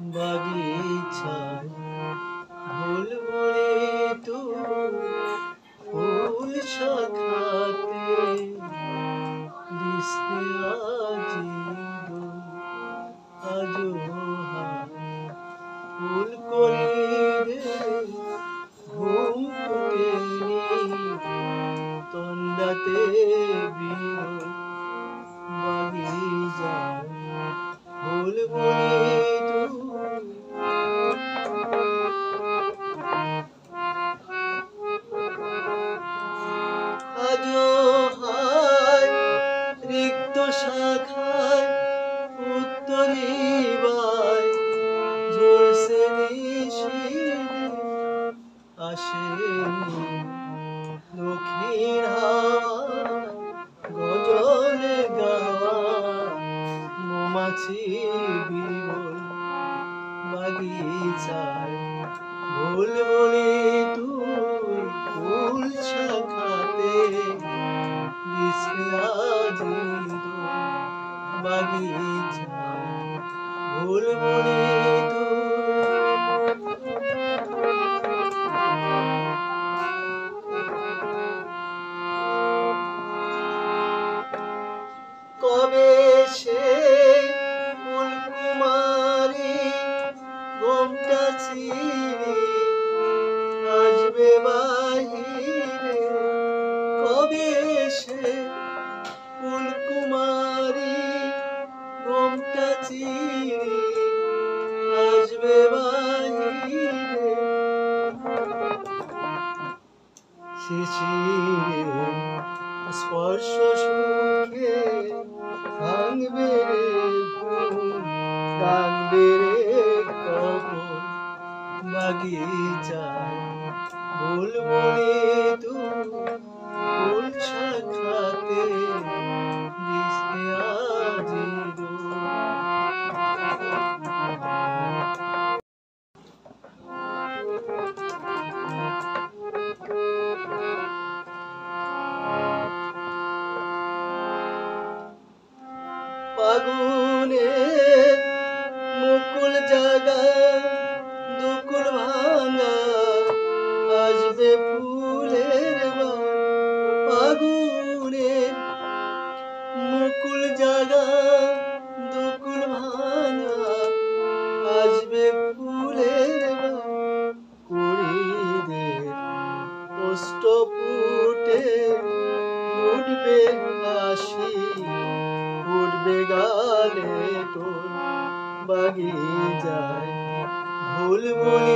বাগিচায় ভুলবো রে তুই ফুল শাখাতে দিসনে আজি আজো ফুল কলি রে ঘুম ফুটেনি তন্দাতে বিরল বাগিচায় ভুলবো রে আজো হায় রিক্ত শাখায় উত্তরিবায় ঝরছে নিশির আসেনি দক্ষিণ হাওয়ায় গজলে গাওয়া মৌমাছি বিমল বাগিচায় ভুলবো রে তুই ফুল শাখাতে দিসনে আজি বাগিচায় ভুলবো রে কবে সে ফুলকুমারী ঘোমটা ছিঁড়ে আসবে বাহিরে কবে সে ফুলকুমারী ঘোমটা ছিঁড়ে আসবে বাহিরে শিশিরে স্পর্শ সুখে ভাঙবে ফুল টানবে রে কবর বাগিচায় ভুলবো রে তুই ফুল শাখাতে দিসনে আজি ফাগুনে মুকুল জাগা দুকুল ভাঙা আসবে ফুলের বান ফাগুনে মুকুল জাগা দুকুল ভাঙা আসবে ফুলের বান কুড়িদের অষ্টপুটে উঠবে হাসি উঠবে গালে তোর বাগিচায় ভুলবো রে